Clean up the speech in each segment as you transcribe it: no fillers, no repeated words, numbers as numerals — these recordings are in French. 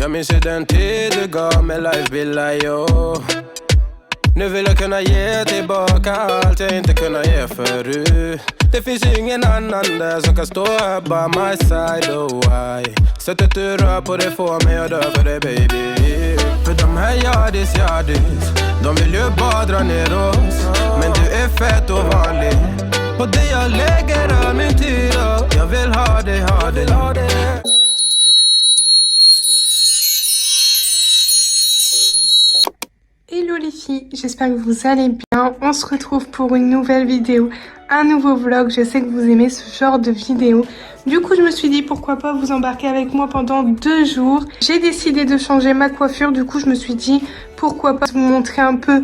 Jag minns ju den tid du gav mig life billar yo. Nu vill jag kunna ge tillbaka allt jag inte kunnat ge förut. Det finns ju ingen annan där som kan stå här by my side, oh why. Sättet du rör på det får mig att dö för det baby. För de här yardis, de vill ju bara dra ner oss. Men du är fett och vanlig. Och det jag lägger all min tid och jag vill ha dig, ha dig, ha dig. Hello les filles, j'espère que vous allez bien. On se retrouve pour une nouvelle vidéo, un nouveau vlog. Je sais que vous aimez ce genre de vidéo. Du coup, je me suis dit pourquoi pas vous embarquer avec moi pendant 2 jours. J'ai décidé de changer ma coiffure. Du coup, je me suis dit pourquoi pas vous montrer un peu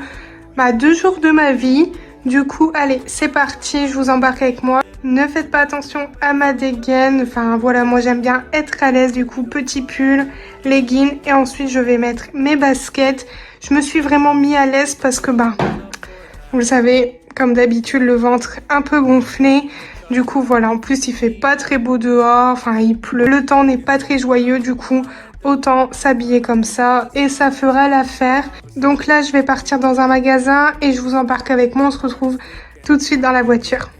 2 jours de ma vie. Du coup, allez, c'est parti, je vous embarque avec moi. Ne faites pas attention à ma dégaine. Enfin, voilà, moi j'aime bien être à l'aise. Du coup, petit pull, leggings et ensuite je vais mettre mes baskets. Je me suis vraiment mis à l'aise parce que, vous le savez, comme d'habitude, le ventre un peu gonflé. Du coup, voilà, en plus, il fait pas très beau dehors. Enfin, il pleut. Le temps n'est pas très joyeux. Du coup, autant s'habiller comme ça et ça fera l'affaire. Donc là, je vais partir dans un magasin et je vous embarque avec moi. On se retrouve tout de suite dans la voiture.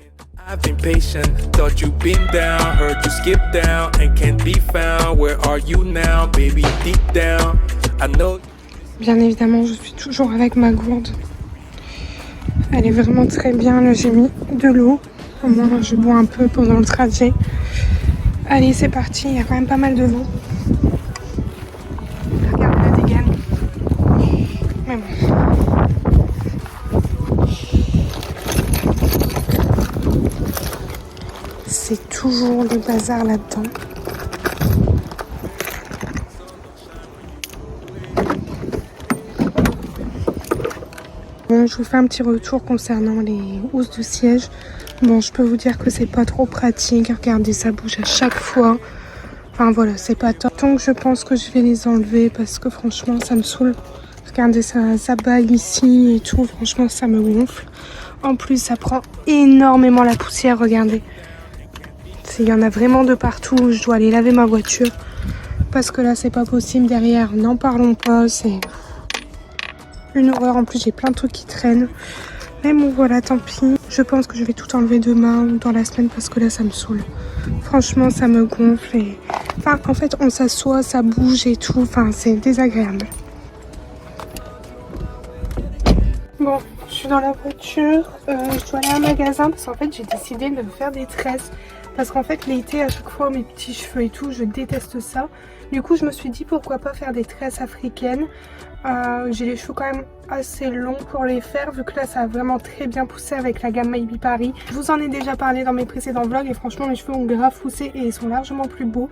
I've been patient, thought you've been down, heard you skip down and can't be found. Where are you now, baby? Deep down, I know. Bien évidemment, je suis toujours avec ma gourde. Elle est vraiment très bien. Là, j'ai mis de l'eau. Au moins, je bois un peu pendant le trajet. Allez, c'est parti. Il y a quand même pas mal de vent. Regardez la dégaine. Mais bon. C'est toujours le bazar là-dedans. Bon, je vous fais un petit retour concernant les housses de siège. Bon, je peux vous dire que c'est pas trop pratique. Regardez, ça bouge à chaque fois. Enfin voilà, c'est pas top. Donc je pense que je vais les enlever parce que franchement, ça me saoule. Regardez, ça baille ici et tout. Franchement, ça me gonfle. En plus, ça prend énormément la poussière. Regardez. Il y en a vraiment de partout. Je dois aller laver ma voiture. Parce que là, c'est pas possible. Derrière, n'en parlons pas. C'est une horreur. En plus, j'ai plein de trucs qui traînent. Mais bon, voilà, tant pis. Je pense que je vais tout enlever demain ou dans la semaine parce que là, ça me saoule. Franchement, ça me gonfle. Et... Enfin, en fait, on s'assoit, ça bouge et tout. Enfin, c'est désagréable. Bon, je suis dans la voiture. Je dois aller à un magasin parce qu'en fait, j'ai décidé de faire des tresses. Parce qu'en fait, l'été, à chaque fois, mes petits cheveux et tout, je déteste ça. Du coup, je me suis dit pourquoi pas faire des tresses africaines. J'ai les cheveux quand même assez longs pour les faire, vu que là, ça a vraiment très bien poussé avec la gamme Maybe Paris. Je vous en ai déjà parlé dans mes précédents vlogs et franchement, mes cheveux ont grave poussé et ils sont largement plus beaux.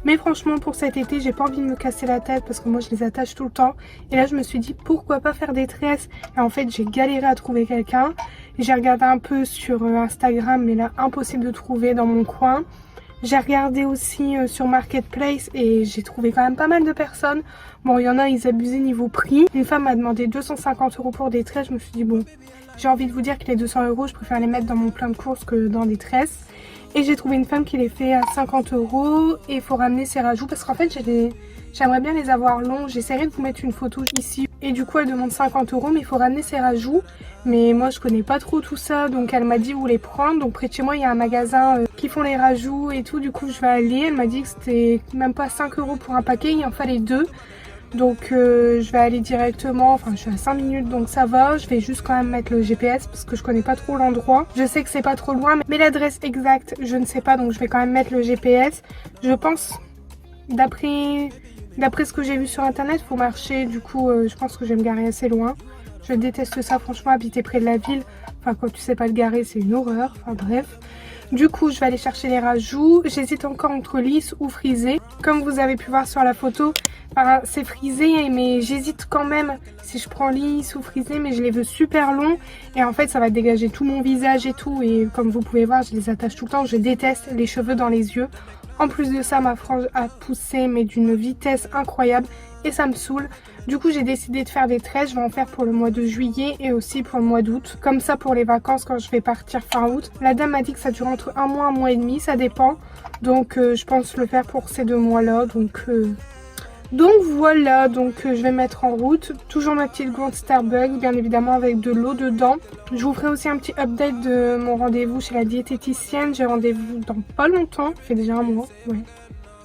Mais franchement, pour cet été, j'ai pas envie de me casser la tête parce que moi, je les attache tout le temps. Et là, je me suis dit pourquoi pas faire des tresses. Et en fait, j'ai galéré à trouver quelqu'un. J'ai regardé un peu sur Instagram, mais là, impossible de trouver dans mon coin. J'ai regardé aussi sur Marketplace et j'ai trouvé quand même pas mal de personnes. Bon, il y en a, ils abusaient niveau prix. Une femme m'a demandé 250 € pour des tresses. Je me suis dit, bon, j'ai envie de vous dire que les 200 €, je préfère les mettre dans mon plein de courses que dans des tresses. Et j'ai trouvé une femme qui les fait à 50 € et il faut ramener ses rajouts parce qu'en fait, j'aimerais bien les avoir longs. J'essaierai de vous mettre une photo ici. Et du coup, elle demande 50 € mais il faut ramener ses rajouts. Mais moi, je connais pas trop tout ça. Donc, elle m'a dit où les prendre. Donc, près de chez moi, il y a un magasin qui font les rajouts et tout. Du coup, je vais aller. Elle m'a dit que c'était même pas 5 € pour un paquet. Il en fallait 2. Donc, je vais aller directement. Enfin, je suis à 5 minutes, donc ça va. Je vais juste quand même mettre le GPS parce que je connais pas trop l'endroit. Je sais que c'est pas trop loin. Mais l'adresse exacte, je ne sais pas. Donc, je vais quand même mettre le GPS. Je pense, d'après ce que j'ai vu sur internet, il faut marcher. Du coup, je pense que je vais me garer assez loin. Je déteste ça, franchement, habiter près de la ville. Enfin, quand tu sais pas le garer, c'est une horreur. Enfin, bref. Du coup, je vais aller chercher les rajouts. J'hésite encore entre lisse ou frisé. Comme vous avez pu voir sur la photo, c'est frisé, mais j'hésite quand même si je prends lisse ou frisé, mais je les veux super longs. Et en fait, ça va dégager tout mon visage et tout. Et comme vous pouvez voir, je les attache tout le temps. Je déteste les cheveux dans les yeux. En plus de ça, ma frange a poussé, mais d'une vitesse incroyable. Et ça me saoule. Du coup, j'ai décidé de faire des tresses. Je vais en faire pour le mois de juillet et aussi pour le mois d'août. Comme ça, pour les vacances, quand je vais partir fin août. La dame m'a dit que ça dure entre un mois et demi. Ça dépend. Donc, je pense le faire pour ces 2 mois-là. Donc Donc voilà, donc je vais mettre en route. Toujours ma petite gourde Starbucks, bien évidemment avec de l'eau dedans. Je vous ferai aussi un petit update de mon rendez-vous chez la diététicienne. J'ai rendez-vous dans pas longtemps, ça fait déjà un mois, ouais.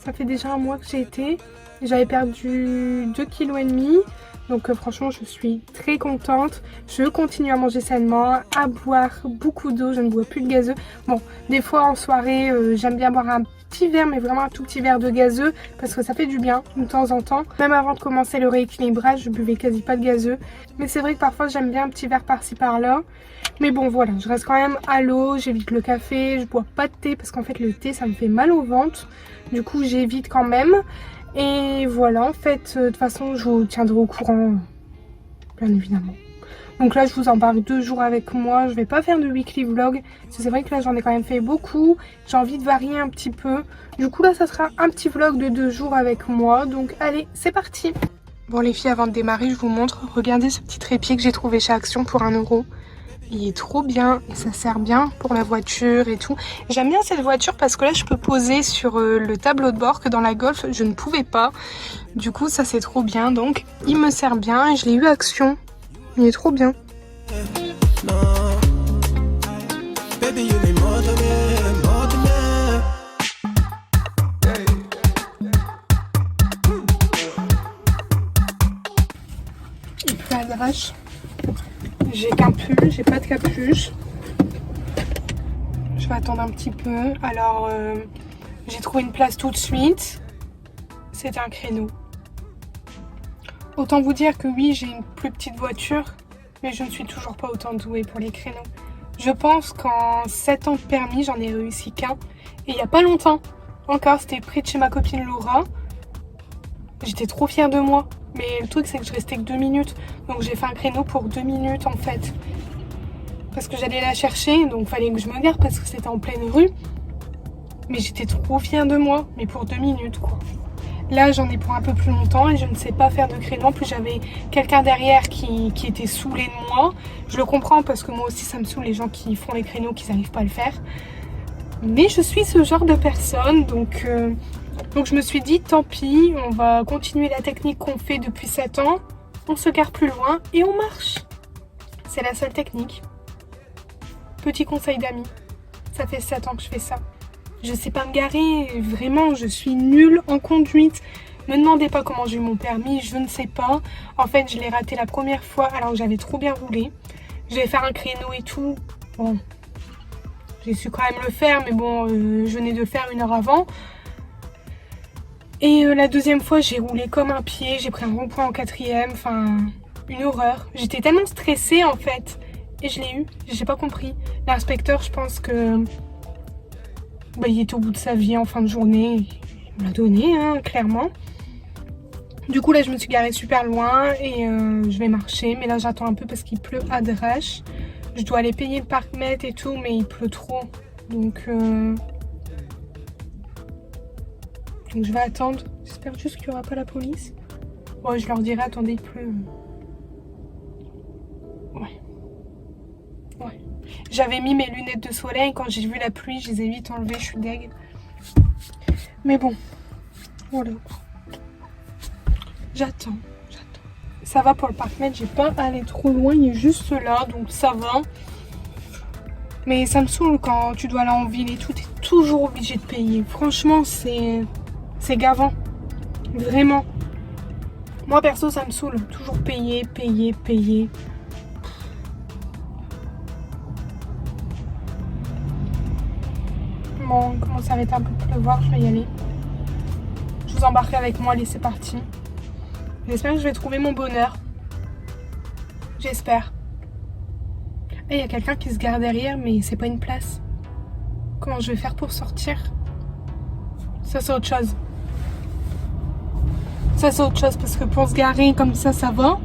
Ça fait déjà un mois que j'ai été. J'avais perdu 2,5 kg. Donc franchement, je suis très contente. Je continue à manger sainement, à boire beaucoup d'eau. Je ne bois plus de gazeux. Bon, des fois en soirée, j'aime bien boire un petit verre, mais vraiment un tout petit verre de gazeux, parce que ça fait du bien de temps en temps. Même avant de commencer le rééquilibrage, je buvais quasi pas de gazeux. Mais c'est vrai que parfois, j'aime bien un petit verre par-ci par-là. Mais bon, voilà, je reste quand même à l'eau. J'évite le café, je bois pas de thé, parce qu'en fait, le thé, ça me fait mal au ventre. Du coup, j'évite quand même. Et voilà, en fait, de toute façon, je vous tiendrai au courant, bien évidemment. Donc là, je vous embarque 2 jours avec moi. Je vais pas faire de weekly vlog, parce que c'est vrai que là, j'en ai quand même fait beaucoup. J'ai envie de varier un petit peu. Du coup, là, ça sera un petit vlog de 2 jours avec moi. Donc, allez, c'est parti. Bon, les filles, avant de démarrer, je vous montre. Regardez ce petit trépied que j'ai trouvé chez Action pour 1 €. Il est trop bien et ça sert bien pour la voiture et tout. J'aime bien cette voiture parce que là je peux poser sur le tableau de bord que dans la Golf je ne pouvais pas. Du coup ça c'est trop bien, donc il me sert bien et je l'ai eu Action. Il est trop bien. Il pleut à l'arrache. J'ai qu'un pull, j'ai pas de capuche. Je vais attendre un petit peu. Alors, j'ai trouvé une place tout de suite. C'était un créneau. Autant vous dire que oui, j'ai une plus petite voiture, mais je ne suis toujours pas autant douée pour les créneaux. Je pense qu'en 7 ans de permis, j'en ai réussi qu'un. Et il n'y a pas longtemps. Encore, c'était près de chez ma copine Laura. J'étais trop fière de moi. Mais le truc c'est que je restais que 2 minutes. Donc j'ai fait un créneau pour 2 minutes en fait. Parce que j'allais la chercher. Donc fallait que je me gare parce que c'était en pleine rue. Mais j'étais trop fière de moi. Mais pour 2 minutes quoi. Là j'en ai pour un peu plus longtemps. Et je ne sais pas faire de créneau. En plus j'avais quelqu'un derrière qui était saoulé de moi. Je le comprends parce que moi aussi ça me saoule les gens qui font les créneaux, qui n'arrivent pas à le faire. Mais je suis ce genre de personne. Donc je me suis dit, tant pis, on va continuer la technique qu'on fait depuis 7 ans. On se gare plus loin et on marche. C'est la seule technique. Petit conseil d'amis. Ça fait 7 ans que je fais ça. Je sais pas me garer, vraiment, je suis nulle en conduite. Me demandez pas comment j'ai eu mon permis, je ne sais pas. En fait, je l'ai raté la première fois alors que j'avais trop bien roulé. Je vais faire un créneau et tout. Bon, j'ai su quand même le faire, mais bon, je venais de le faire 1 heure avant. Et la deuxième fois, j'ai roulé comme un pied, j'ai pris un rond-point en 4e, enfin, une horreur. J'étais tellement stressée en fait, et je l'ai eu, j'ai pas compris. L'inspecteur, je pense que il était au bout de sa vie en fin de journée, il me l'a donné, hein, clairement. Du coup là, je me suis garée super loin et je vais marcher, mais là j'attends un peu parce qu'il pleut à drache. Je dois aller payer le parc-mètre et tout, mais il pleut trop, donc je vais attendre. J'espère juste qu'il n'y aura pas la police. Ouais, je leur dirai, attendez, il pleut. Ouais. J'avais mis mes lunettes de soleil. Quand j'ai vu la pluie, je les ai vite enlevées. Je suis deg. Mais bon. Voilà. J'attends. Ça va pour le parc-mètre. J'ai pas à aller trop loin. Il est juste là. Donc ça va. Mais ça me saoule quand tu dois aller en ville et tout. T'es toujours obligé de payer. Franchement, c'est gavant. Vraiment. Moi perso ça me saoule. Toujours payer. Bon, il commence à arrêter un peu de pleuvoir, je vais y aller. Je vous embarque avec moi, allez c'est parti. J'espère que je vais trouver mon bonheur. J'espère. Et il y a quelqu'un qui se gare derrière mais c'est pas une place. Comment je vais faire pour sortir? Ça c'est autre chose. Ça c'est autre chose parce que pour se garer comme ça va.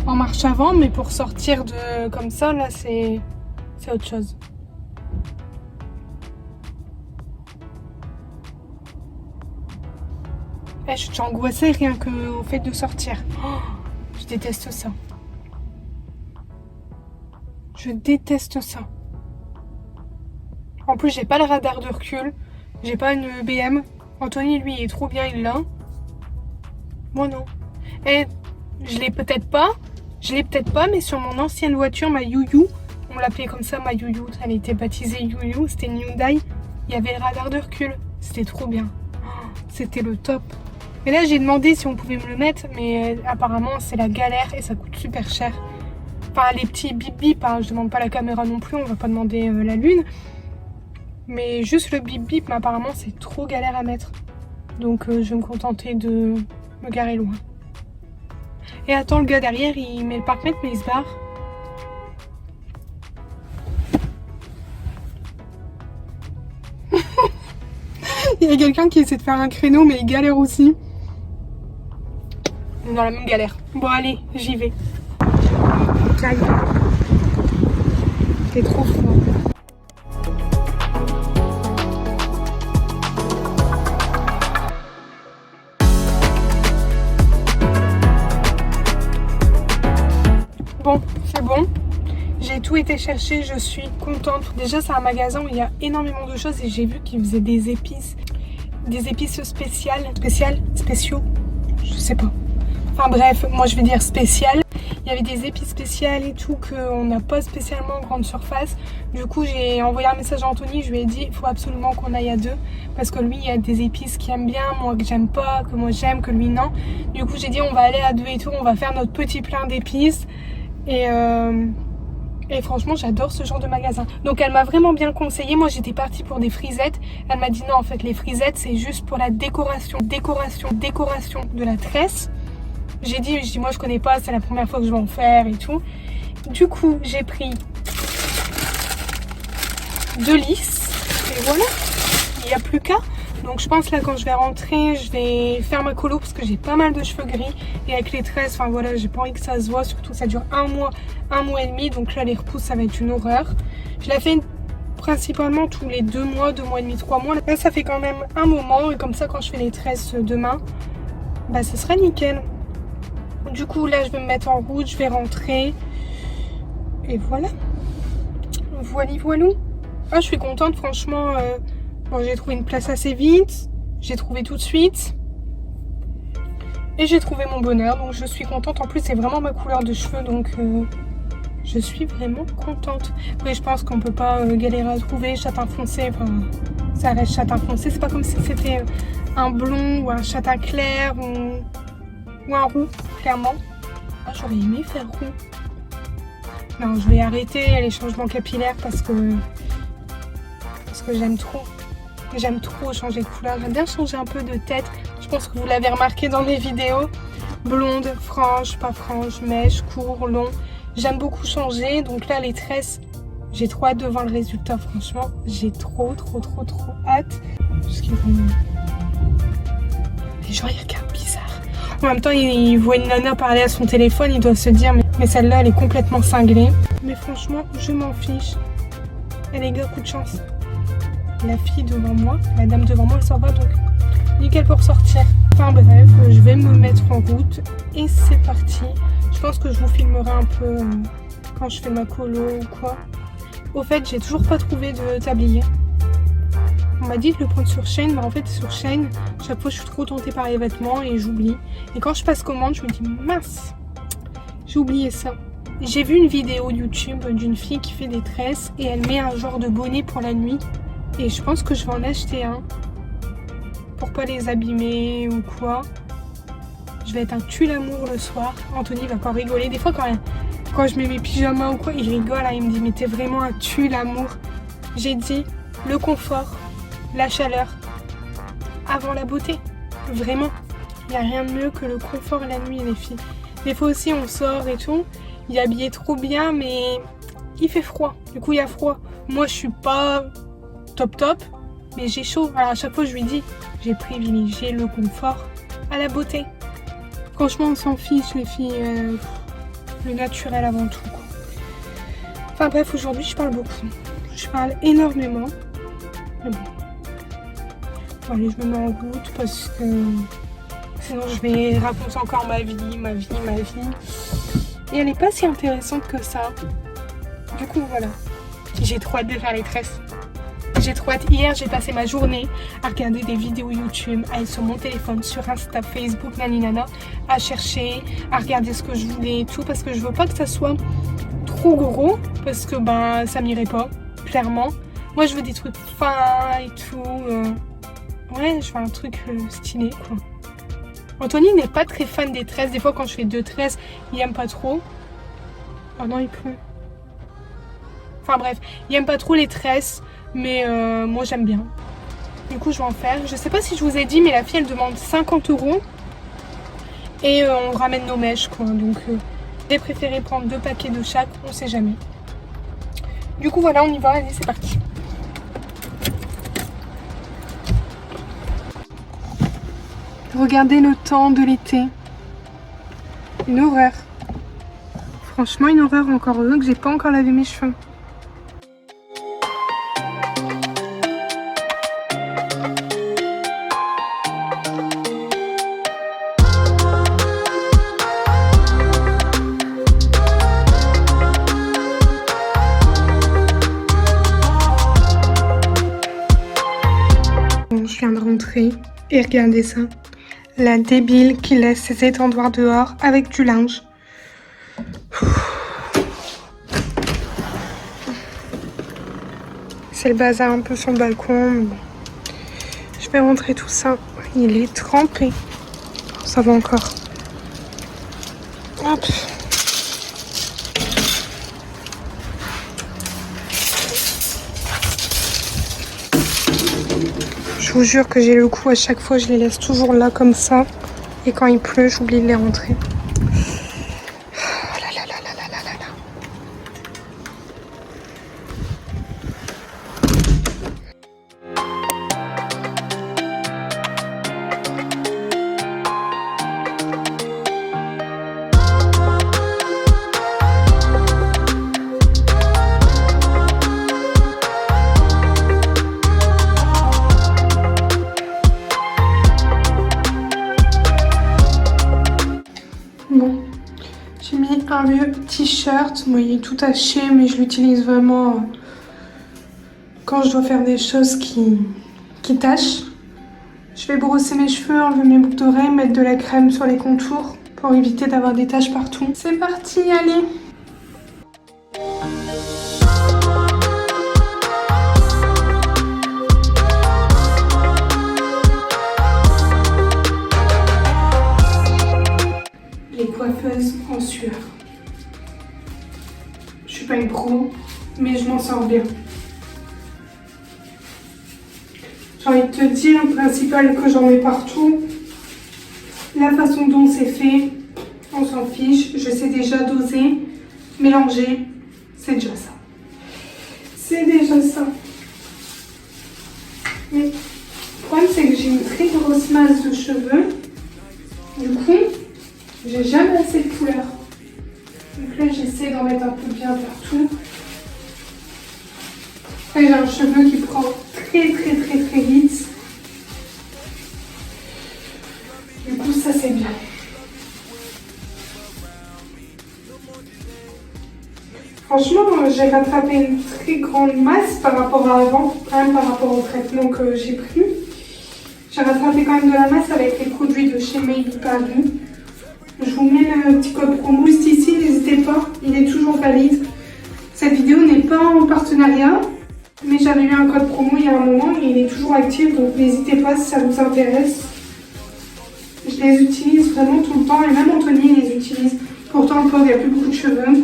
En marche avant, mais pour sortir de comme ça là c'est autre chose. Je suis angoissée rien qu'au fait de sortir. Oh, je déteste ça. Je déteste ça. En plus j'ai pas le radar de recul. J'ai pas une BM. Anthony lui il est trop bien, il l'a. Moi non. Et je l'ai peut-être pas, mais sur mon ancienne voiture, ma Youyou, on l'appelait comme ça, ma Youyou, elle était baptisée Youyou, c'était une Hyundai, il y avait le radar de recul, c'était trop bien, c'était le top. Mais là j'ai demandé si on pouvait me le mettre, mais apparemment c'est la galère et ça coûte super cher. Enfin les petits bip bip, hein, je demande pas la caméra non plus, on va pas demander la lune. Mais juste le bip bip, mais apparemment c'est trop galère à mettre. Donc je vais me contenter de me garer loin. Et attends, le gars derrière il met le parc-mètre mais il se barre. Il y a quelqu'un qui essaie de faire un créneau mais il galère aussi. On est dans la même galère. Bon allez, j'y vais. Calme. C'est trop froid. Bon, c'est bon. J'ai tout été chercher, je suis contente. Déjà, c'est un magasin où il y a énormément de choses et j'ai vu qu'ils faisaient des épices. Des épices spéciaux, je sais pas. Enfin bref, moi je vais dire spéciales. Il y avait des épices spéciales et tout qu'on n'a pas spécialement en grande surface. Du coup, j'ai envoyé un message à Anthony, je lui ai dit il faut absolument qu'on aille à deux. Parce que lui, il y a des épices qu'il aime bien, moi que j'aime pas, que moi j'aime, que lui non. Du coup, j'ai dit on va aller à deux et tout, on va faire notre petit plein d'épices. Et franchement j'adore ce genre de magasin. Donc elle m'a vraiment bien conseillé. Moi j'étais partie pour des frisettes. Elle m'a dit non, en fait les frisettes c'est juste pour la décoration de la tresse. J'ai dit moi je connais pas, c'est la première fois que je vais en faire et tout. Du coup j'ai pris 2 lisses et voilà, il n'y a plus qu'à. Donc je pense là quand je vais rentrer, je vais faire ma colo parce que j'ai pas mal de cheveux gris et avec les tresses, enfin voilà, j'ai pas envie que ça se voit, surtout ça dure un mois et demi, donc là les repousses ça va être une horreur. Je la fais principalement tous les 2 mois, 2 mois et demi, 3 mois. Là ça fait quand même un moment et comme ça quand je fais les tresses demain, bah ça sera nickel. Du coup là je vais me mettre en route, je vais rentrer et voilà. Voilou. Ah je suis contente franchement. Bon, j'ai trouvé une place assez vite, j'ai trouvé tout de suite et j'ai trouvé mon bonheur, donc je suis contente. En plus c'est vraiment ma couleur de cheveux, donc je suis vraiment contente. Après je pense qu'on peut pas galérer à trouver châtain foncé, enfin ça reste châtain foncé, c'est pas comme si c'était un blond ou un châtain clair ou un roux, clairement. Ah, j'aurais aimé faire roux. Non, je vais arrêter les changements capillaires parce que j'aime trop. J'aime trop changer de couleur, j'aime bien changer un peu de tête. Je pense que vous l'avez remarqué dans mes vidéos. Blonde, franche, pas franche, mèche, court, long. J'aime beaucoup changer, donc là les tresses, j'ai trop hâte de voir le résultat, franchement. J'ai trop hâte. Parce qu'ils vont... Les gens ils regardent bizarre. En même temps ils voient une nana parler à son téléphone, ils doivent se dire mais celle-là elle est complètement cinglée. Mais franchement je m'en fiche. Et les gars, coup de chance. La fille devant moi, la dame devant moi, elle s'en va, donc nickel pour sortir. Enfin bref, je vais me mettre en route et c'est parti. Je pense que je vous filmerai un peu quand je fais ma colo ou quoi. Au fait, j'ai toujours pas trouvé de tablier. On m'a dit de le prendre sur Shein, mais en fait sur Shein, chaque fois je suis trop tentée par les vêtements et j'oublie. Et quand je passe commande, je me dis mince, j'ai oublié ça. J'ai vu une vidéo YouTube d'une fille qui fait des tresses et elle met un genre de bonnet pour la nuit. Et je pense que je vais en acheter un pour pas les abîmer ou quoi. Je vais être un tue-l'amour le soir. Anthony va pas rigoler. Des fois quand je mets mes pyjamas ou quoi, il rigole. Hein, il me dit mais t'es vraiment un tue-l'amour. J'ai dit le confort, la chaleur avant la beauté. Vraiment. Il n'y a rien de mieux que le confort la nuit les filles. Des fois aussi on sort et tout. Il est habillé trop bien mais il fait froid. Du coup il y a froid. Moi je suis pas... top, mais j'ai chaud. Alors à chaque fois je lui dis, j'ai privilégié le confort à la beauté. Franchement on s'en fiche les filles, le naturel avant tout. Enfin bref, aujourd'hui je parle beaucoup. Je parle énormément. Mais bon. Bon allez, je me mets en route parce que sinon je vais raconter encore ma vie. Et elle n'est pas si intéressante que ça. Du coup voilà. J'ai trop hâte de faire les tresses. j'ai trop hâte. Hier, j'ai passé ma journée à regarder des vidéos YouTube, à être sur mon téléphone, sur Insta, Facebook, naninana, à chercher, à regarder ce que je voulais et tout, parce que je veux pas que ça soit trop gros, parce que ben ça m'irait pas, clairement. Moi, je veux des trucs fins et tout. Ouais, je veux un truc stylé, quoi. Anthony n'est pas très fan des tresses. Des fois, quand je fais 2 tresses, il aime pas trop. Oh non, il pleut. Enfin bref, il aime pas trop les tresses, mais moi j'aime bien. Du coup, je vais en faire. Je sais pas si je vous ai dit, mais la fille, elle demande 50 € et on ramène nos mèches, quoi. Donc, j'ai préféré prendre 2 paquets de chaque, on sait jamais. Du coup, voilà, on y va. Allez, c'est parti. Regardez le temps de l'été. Une horreur. Franchement, une horreur. Encore heureux que j'ai pas encore lavé mes cheveux. Bon, je viens de rentrer et regardez ça. La débile qui laisse ses étendoirs dehors avec du linge. C'est le bazar un peu sur le balcon. Je vais rentrer tout ça. Il est trempé. Ça va encore. Hop. Je vous jure que j'ai le coup à chaque fois, je les laisse toujours là comme ça. Et quand il pleut, j'oublie de les rentrer. Oh là là là là là là là. Bon, j'ai mis un vieux t-shirt. Moi, il est tout taché, mais je l'utilise vraiment quand je dois faire des choses qui tâchent. Je vais brosser mes cheveux, enlever mes boucles d'oreilles, mettre de la crème sur les contours pour éviter d'avoir des taches partout. C'est parti, allez! Les coiffeuses en sueur. Je suis pas une pro, mais je m'en sors bien. J'ai envie de te dire, le principal que j'en mets partout, la façon dont c'est fait, on s'en fiche. Je sais déjà doser, mélanger, c'est déjà ça. C'est déjà ça. Mais le problème, c'est que j'ai une très grosse masse de cheveux. Du coup, j'ai jamais assez de couleur. Donc là, j'essaie d'en mettre un peu bien partout. Là, j'ai un cheveu qui prend très vite. Du coup, ça, c'est bien. Franchement, j'ai rattrapé une très grande masse par rapport à avant, quand même par rapport au traitement que j'ai pris. J'ai rattrapé quand même de la masse avec les produits de chez Maybe Paris. Je vous mets le petit code promo juste ici, n'hésitez pas, il est toujours valide. Cette vidéo n'est pas en partenariat, mais j'avais eu un code promo il y a un moment et il est toujours actif, donc n'hésitez pas si ça vous intéresse. Je les utilise vraiment tout le temps et même Anthony les utilise. Pourtant le pauvre, il n'y a plus beaucoup de cheveux.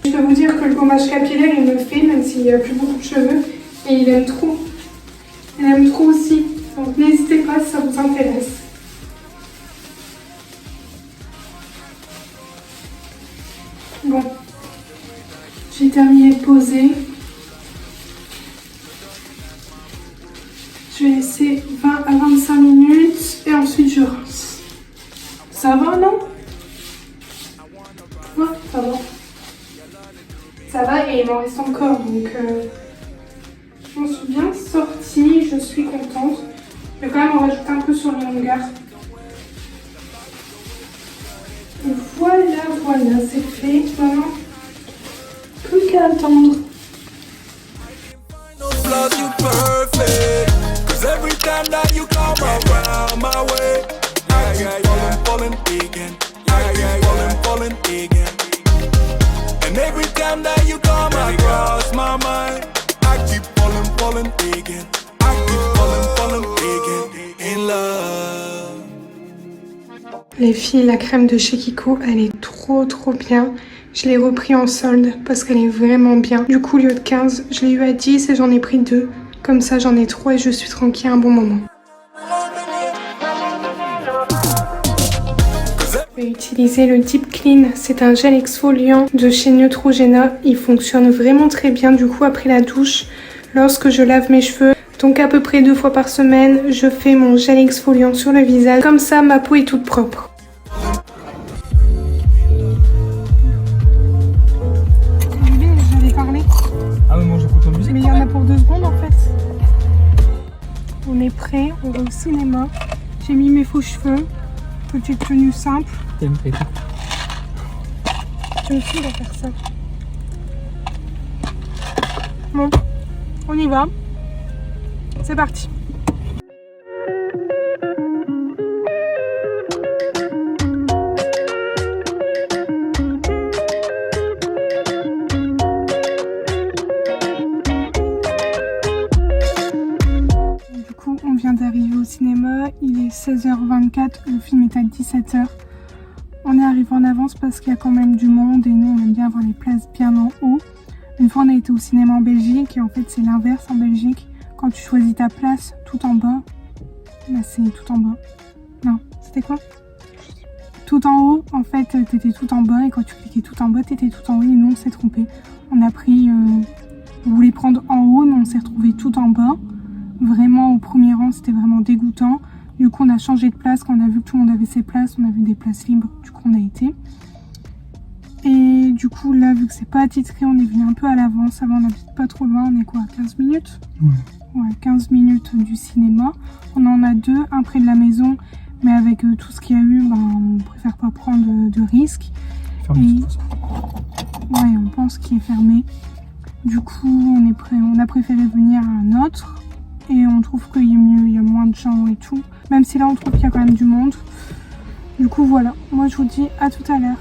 Je peux vous dire que le gommage capillaire, il me le fait, même s'il n'y a plus beaucoup de cheveux. Et il aime trop. Il aime trop aussi. Donc n'hésitez pas si ça vous intéresse. Bon, j'ai terminé de poser. Je vais laisser 20 à 25 minutes et ensuite je rince. Ça va, non? Ouais, ça va. Ça va et il m'en reste encore, donc je m'en suis bien sortie, je suis contente. Je vais quand même en rajouter un peu sur les longueurs. Voilà, c'est fait. Maintenant, plus qu'à attendre. 'cause you perfect. 'Cause every time that you come around my way, I keep falling again. I keep falling again. And every time that you come across my mind, I keep falling again. I keep falling again in love. Les filles, la crème de chez Kiko, elle est trop bien. Je l'ai repris en solde parce qu'elle est vraiment bien. Du coup, au lieu de 15, je l'ai eu à 10 et j'en ai pris 2. Comme ça, j'en ai 3 et je suis tranquille un bon moment. Je vais utiliser le Deep Clean. C'est un gel exfoliant de chez Neutrogena. Il fonctionne vraiment très bien. Du coup, après la douche, lorsque je lave mes cheveux, donc à peu près 2 fois par semaine, je fais mon gel exfoliant sur le visage. Comme ça, ma peau est toute propre. Ah oui, moi j'écoute la musique. Mais il y en a pour 2 secondes en fait. On est prêt, on va au cinéma. J'ai mis mes faux cheveux. Petite tenue simple. T'aimes fait. Je me suis à faire ça. Bon, on y va. C'est parti. On vient d'arriver au cinéma, il est 16h24, le film est à 17h. On est arrivé en avance parce qu'il y a quand même du monde et nous on aime bien avoir les places bien en haut. Une fois on a été au cinéma en Belgique et en fait c'est l'inverse en Belgique. Quand tu choisis ta place tout en bas, là c'est tout en bas. Non, c'était quoi? Tout en haut, en fait t'étais tout en bas et quand tu cliquais tout en bas t'étais tout en haut et nous on s'est trompé. On a pris, on voulait prendre en haut mais on s'est retrouvé tout en bas. Vraiment au premier rang c'était vraiment dégoûtant. Du coup on a changé de place quand on a vu que tout le monde avait ses places, on a vu des places libres, du coup on a été. Et du coup là vu que c'est pas attitré on est venu un peu à l'avance, avant on n'habite pas trop loin, on est quoi, 15 minutes? Ouais, 15 minutes du cinéma. On en a 2, un près de la maison, mais avec tout ce qu'il y a eu, on préfère pas prendre de risques. Fermé, ouais, on pense qu'il est fermé. Du coup on a préféré venir à un autre. Et on trouve qu'il est mieux, il y a moins de gens et tout. Même si là on trouve qu'il y a quand même du monde. Du coup voilà, moi je vous dis à tout à l'heure.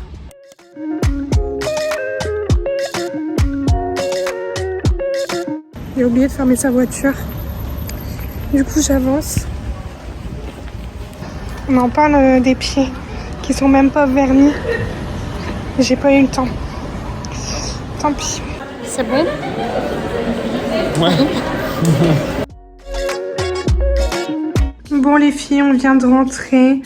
J'ai oublié de fermer sa voiture. Du coup j'avance. On en parle des pieds qui sont même pas vernis. J'ai pas eu le temps. Tant pis. C'est bon? Ouais. Bon les filles, on vient de rentrer.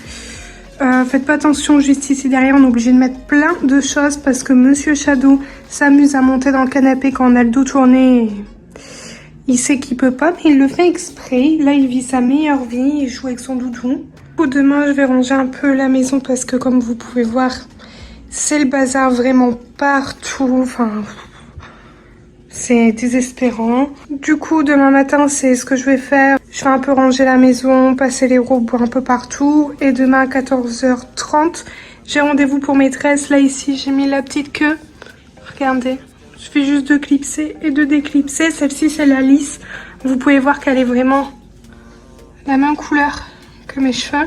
Faites pas attention, juste ici derrière, on est obligé de mettre plein de choses parce que Monsieur Shadow s'amuse à monter dans le canapé quand on a le dos tourné. Il sait qu'il peut pas, mais il le fait exprès. Là, il vit sa meilleure vie, il joue avec son doudou. Pour demain, je vais ranger un peu la maison parce que comme vous pouvez voir, c'est le bazar vraiment partout. Enfin, c'est désespérant. Du coup, demain matin, c'est ce que je vais faire. Je vais un peu ranger la maison, passer les robots un peu partout. Et demain à 14h30, j'ai rendez-vous pour mes tresses. Là, ici, j'ai mis la petite queue. Regardez. Je fais juste de clipser et de déclipser. Celle-ci, c'est la lisse. Vous pouvez voir qu'elle est vraiment la même couleur que mes cheveux.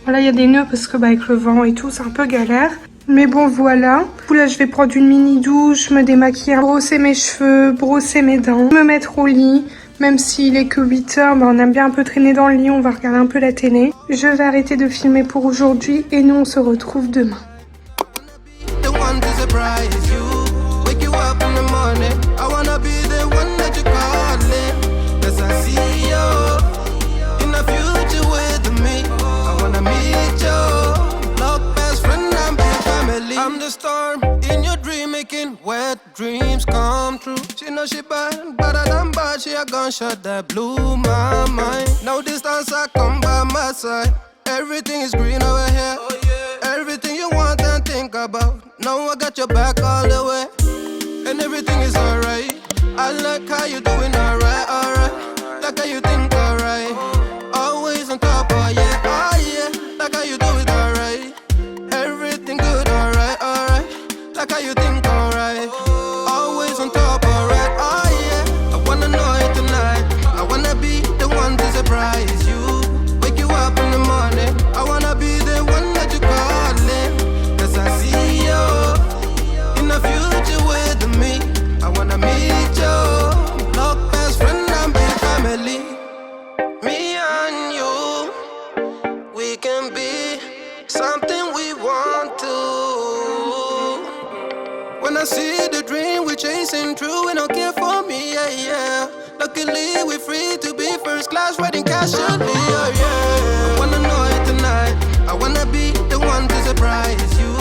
Voilà, il y a des nœuds parce que avec le vent et tout, c'est un peu galère. Mais bon, voilà. Du coup, là, je vais prendre une mini douche, me démaquiller, brosser mes cheveux, brosser mes dents, me mettre au lit. Même s'il est que 8h, on aime bien un peu traîner dans le lit, on va regarder un peu la télé. Je vais arrêter de filmer pour aujourd'hui et nous, on se retrouve demain. I'm the storm in your dream, making wet dreams come true. She know she bad, better than bad. She a gunshot that blew my mind. No distance, I come by my side. Everything is green over here. Oh, yeah. Everything you want and think about. Now I got your back all the way, and everything is alright. I like how you doing alright, alright. Like how you think alright. Always on top, oh yeah, oh yeah. Like how you do it alright. Everything good, alright, alright. Like how you think alright. Always on top, alright, oh yeah. I wanna know it tonight. can be something we want to. When I see the dream we're chasing true, we don't care for me, yeah, yeah. Luckily we're free to be first class, riding casually, yeah, yeah. I wanna know it tonight. I wanna be the one to surprise you.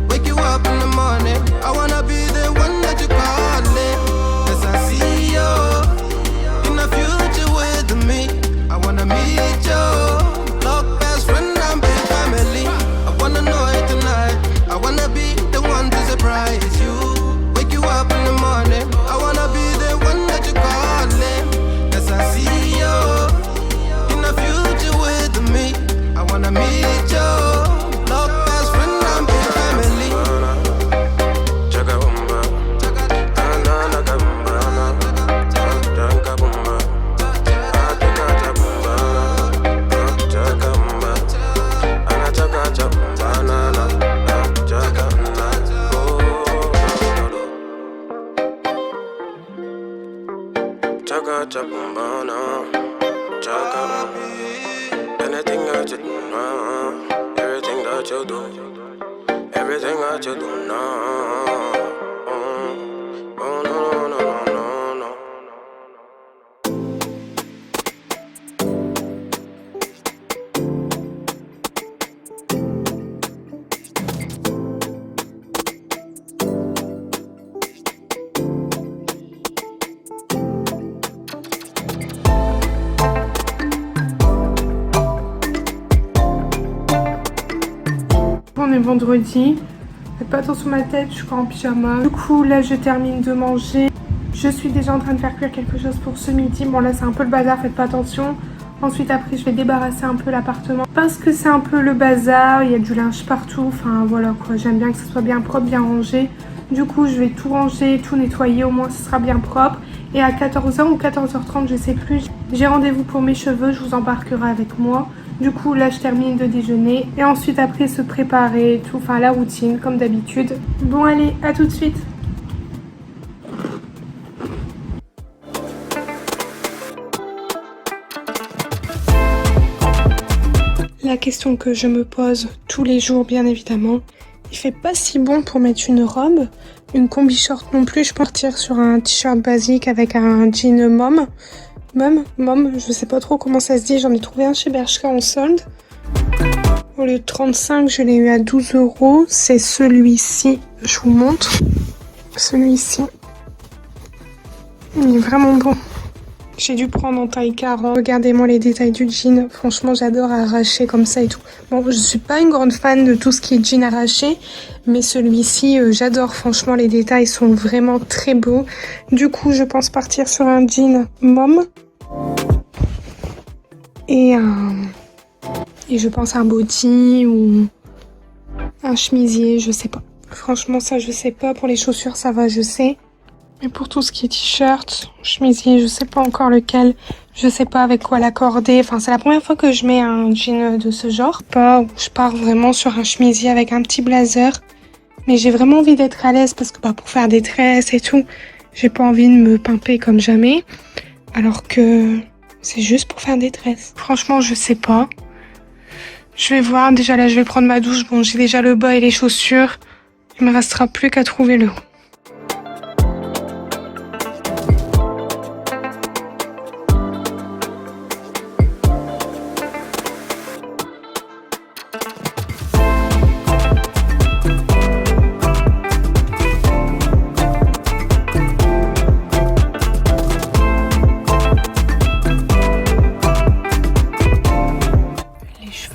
Wake you up in the morning. I wanna be the one that you calling. Cause I see you in the future with me. I wanna meet you. Look, best friend and big family. I wanna know it tonight. I wanna be the one to surprise you. Wake you up in the morning. I wanna be the one that you calling. Cause I see you in the future with me. I wanna meet you. Look, best friend and big family. Anything that you do now, everything that you do, everything that you do now. Oh, no, no, no, no, no. On est vendredi, faites pas attention à ma tête, je suis encore en pyjama. Du coup là je termine de manger. Je suis déjà en train de faire cuire quelque chose pour ce midi. Bon là c'est un peu le bazar, faites pas attention. Ensuite après je vais débarrasser un peu l'appartement parce que c'est un peu le bazar, il y a du linge partout. Enfin voilà quoi, j'aime bien que ce soit bien propre, bien rangé. Du coup je vais tout ranger, tout nettoyer, au moins ce sera bien propre. Et à 14h ou 14h30 je sais plus, j'ai rendez-vous pour mes cheveux, je vous embarquerai avec moi. Du coup là je termine de déjeuner et ensuite après se préparer et tout, enfin la routine comme d'habitude. Bon allez, à tout de suite. La question que je me pose tous les jours bien évidemment, il fait pas si bon pour mettre une robe, une combi short non plus, je peux partir sur un t-shirt basique avec un jean mom, je sais pas trop comment ça se dit, j'en ai trouvé un chez Bershka en solde. Au lieu de 35, je l'ai eu à 12 €, c'est celui-ci, je vous montre, celui-ci. Il est vraiment bon. J'ai dû prendre en taille 40. Regardez-moi les détails du jean. Franchement, j'adore arracher comme ça et tout. Bon, je suis pas une grande fan de tout ce qui est jean arraché. Mais celui-ci, j'adore. Franchement, les détails sont vraiment très beaux. Du coup, je pense partir sur un jean mom. Et je pense un body ou un chemisier, je sais pas. Franchement, ça, je sais pas. Pour les chaussures, ça va, je sais. Mais pour tout ce qui est t-shirt, chemisier, je sais pas encore lequel, je sais pas avec quoi l'accorder. Enfin, c'est la première fois que je mets un jean de ce genre. Je pars vraiment sur un chemisier avec un petit blazer. Mais j'ai vraiment envie d'être à l'aise parce que pour faire des tresses et tout, j'ai pas envie de me pimper comme jamais. Alors que c'est juste pour faire des tresses. Franchement, je sais pas. Je vais voir. Déjà là, je vais prendre ma douche. Bon, j'ai déjà le bas et les chaussures. Il me restera plus qu'à trouver le haut.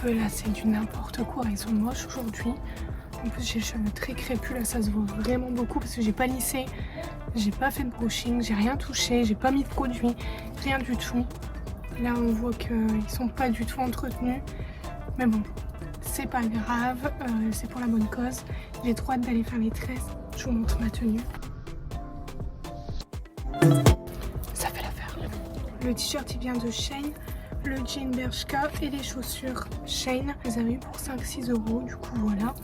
Là c'est du n'importe quoi, ils sont moches aujourd'hui. En plus j'ai les cheveux très crépus, là ça se voit vraiment beaucoup parce que j'ai pas lissé, j'ai pas fait de brushing, j'ai rien touché, j'ai pas mis de produit, rien du tout. Là on voit qu'ils sont pas du tout entretenus, mais bon c'est pas grave, c'est pour la bonne cause. J'ai trop hâte d'aller faire les tresses, je vous montre ma tenue. Ça fait l'affaire. Le t-shirt il vient de Shein. Le jean Bershka et les chaussures Shein, je les avais eu pour 5-6 €, du coup voilà.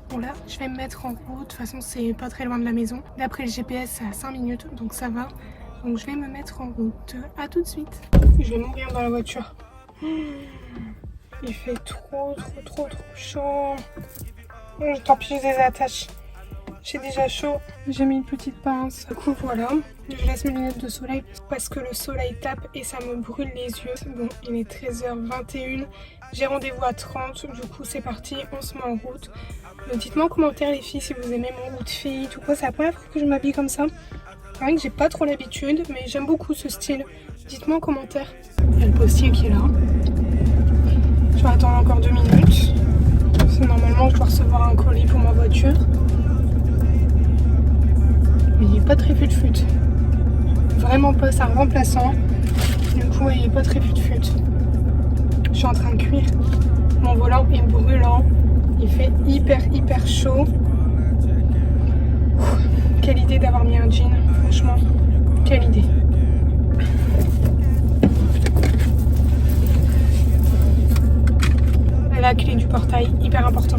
Bon là, je vais me mettre en route, de toute façon c'est pas très loin de la maison. D'après le GPS, c'est à 5 minutes, donc ça va. Donc je vais me mettre en route, à tout de suite. Je vais mourir dans la voiture. Il fait trop chaud. Tant pis, je les attache. J'ai déjà chaud. J'ai mis une petite pince. Du coup, voilà. Je laisse mes lunettes de soleil parce que le soleil tape et ça me brûle les yeux. Bon, il est 13h21. J'ai rendez-vous à 30. Du coup, c'est parti. On se met en route. Dites-moi en commentaire, les filles, si vous aimez mon outfit. Tout quoi, c'est la première fois que je m'habille comme ça. C'est vrai que j'ai pas trop l'habitude, mais j'aime beaucoup ce style. Dites-moi en commentaire. Il y a le postier qui est là. Je vais attendre encore 2 minutes. Normalement, je dois recevoir un colis pour ma voiture. Mais il n'est pas très fut-fut. Vraiment pas, c'est un remplaçant. Du coup, il n'est pas très fut-fut. Je suis en train de cuire. Mon volant est brûlant. Il fait hyper chaud. Quelle idée d'avoir mis un jean, franchement. Quelle idée. La clé du portail, hyper important.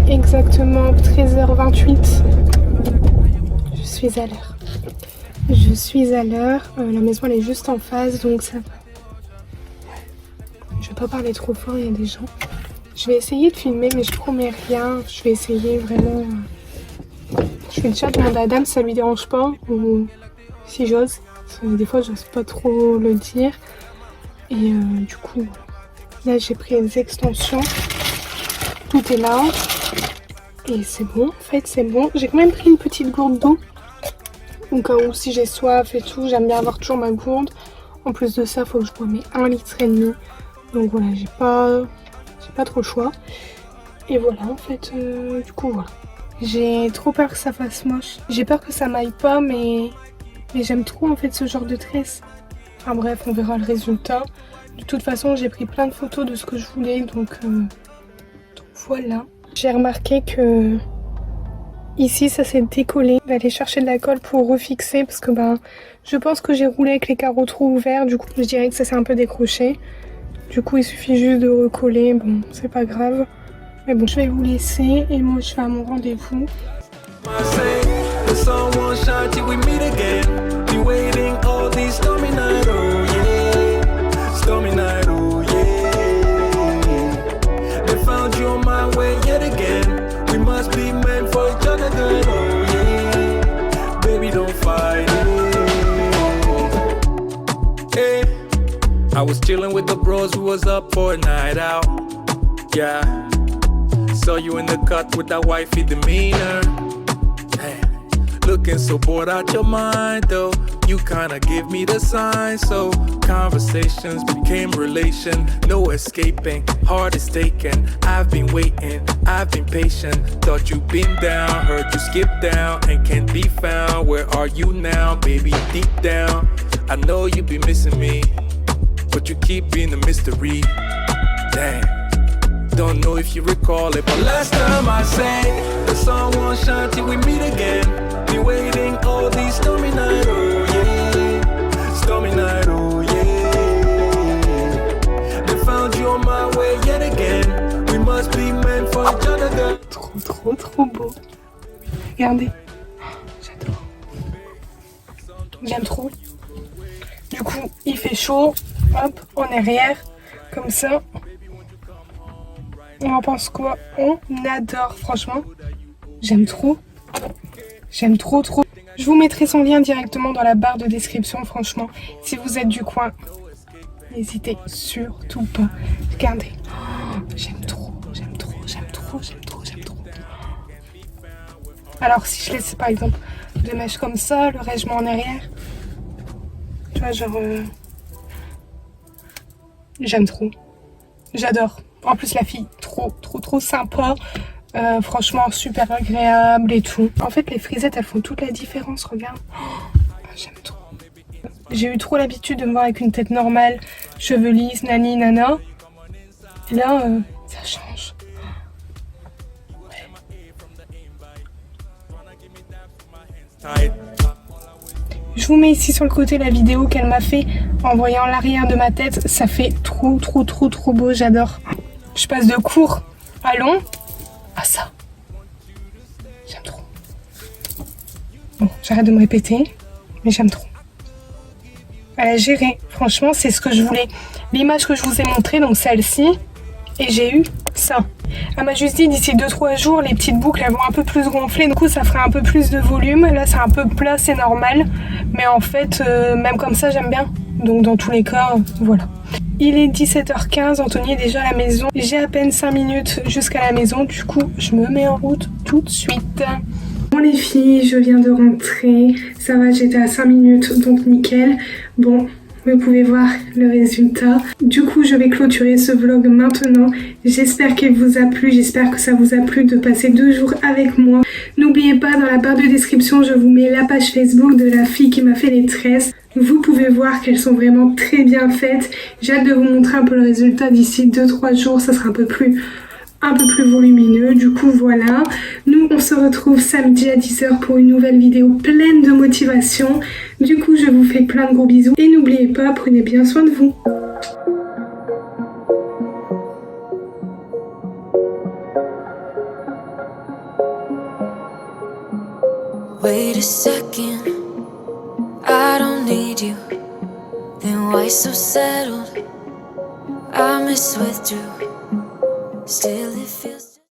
Exactement 13h28. Je suis à l'heure. La maison elle est juste en face, donc ça va. Je vais pas parler trop fort, il y a des gens. Je vais essayer de filmer, mais je promets rien. Je vais essayer vraiment. Je vais déjà demander à Adam si ça lui dérange pas, ou si j'ose. Des fois j'ose pas trop le dire. Et du coup, là j'ai pris les extensions. Tout est là. Et c'est bon, en fait, c'est bon. J'ai quand même pris une petite gourde d'eau. Au cas où si j'ai soif et tout, j'aime bien avoir toujours ma gourde. En plus de ça, il faut que je bois mes 1,5 litre. Donc voilà, j'ai pas trop le choix. Et voilà, en fait, du coup, voilà. J'ai trop peur que ça fasse moche. J'ai peur que ça m'aille pas, mais j'aime trop, en fait, ce genre de tresse. Enfin bref, on verra le résultat. De toute façon, j'ai pris plein de photos de ce que je voulais, donc voilà. J'ai remarqué que ici ça s'est décollé. Je vais aller chercher de la colle pour refixer parce que je pense que j'ai roulé avec les carreaux trop ouverts. Du coup je dirais que ça s'est un peu décroché. Du coup il suffit juste de recoller. Bon c'est pas grave. Mais bon je vais vous laisser et moi je vais à mon rendez-vous. I was chilling with the bros, we was up for a night out. Yeah, saw you in the cut with that wifey demeanor. Hey, looking so bored out your mind though. You kinda give me the sign, so conversations became relation. No escaping, heart is taken. I've been waiting, I've been patient. Thought you'd been down, heard you skip down and can't be found. Where are you now, baby? Deep down, I know you be missing me, but you keep being a mystery. Damn, don't know if you recall it, but last time I sang, the sun won't shine till we meet again. Been waiting all these stormy nights, oh yeah, stormy night, oh yeah. They found you on my way yet again. We must be meant for each other, girl. Trop beau. Regardez, j'adore. J'aime trop. Du coup, il fait chaud. Hop, en arrière, comme ça. On en pense quoi? On adore, franchement. J'aime trop. J'aime trop. Je vous mettrai son lien directement dans la barre de description, franchement. Si vous êtes du coin, n'hésitez surtout pas. Regardez. Oh, j'aime trop. Alors si je laisse par exemple 2 mèches comme ça, le reste je mets en arrière. Tu vois, genre... J'aime trop. J'adore. En plus la fille, trop sympa. Franchement super agréable et tout. En fait les frisettes elles font toute la différence, regarde. J'aime trop. J'ai eu trop l'habitude de me voir avec une tête normale, cheveux lisses, nani nana. Et là ça change. Tight. Je vous mets ici sur le côté la vidéo qu'elle m'a fait en voyant l'arrière de ma tête. Ça fait trop beau, j'adore. Je passe de court à long à ça. J'aime trop. Bon, j'arrête de me répéter, mais j'aime trop. Elle a géré. Franchement, c'est ce que je voulais. L'image que je vous ai montrée, donc celle-ci, et j'ai eu ça. Elle m'a juste dit d'ici 2-3 jours, les petites boucles elles vont un peu plus gonfler, du coup ça ferait un peu plus de volume. Là c'est un peu plat, c'est normal, mais en fait même comme ça j'aime bien. Donc dans tous les cas, voilà. Il est 17h15, Anthony est déjà à la maison. J'ai à peine 5 minutes jusqu'à la maison, du coup je me mets en route tout de suite. Bon les filles, je viens de rentrer, ça va, j'étais à 5 minutes, donc nickel. Bon, vous pouvez voir le résultat. Du coup, je vais clôturer ce vlog maintenant. J'espère qu'il vous a plu, j'espère que ça vous a plu de passer 2 jours avec moi. N'oubliez pas, dans la barre de description, je vous mets la page Facebook de la fille qui m'a fait les tresses. Vous pouvez voir qu'elles sont vraiment très bien faites. J'ai hâte de vous montrer un peu le résultat d'ici 2-3 jours. Ça sera un peu plus volumineux. Du coup, voilà. Nous, on se retrouve samedi à 10h pour une nouvelle vidéo pleine de motivation. Du coup, je vous fais plein de gros bisous. Et n'oubliez pas, prenez bien soin de vous. Wait a second, I don't need you. Then why so settled? I miss withdrew. Still it feels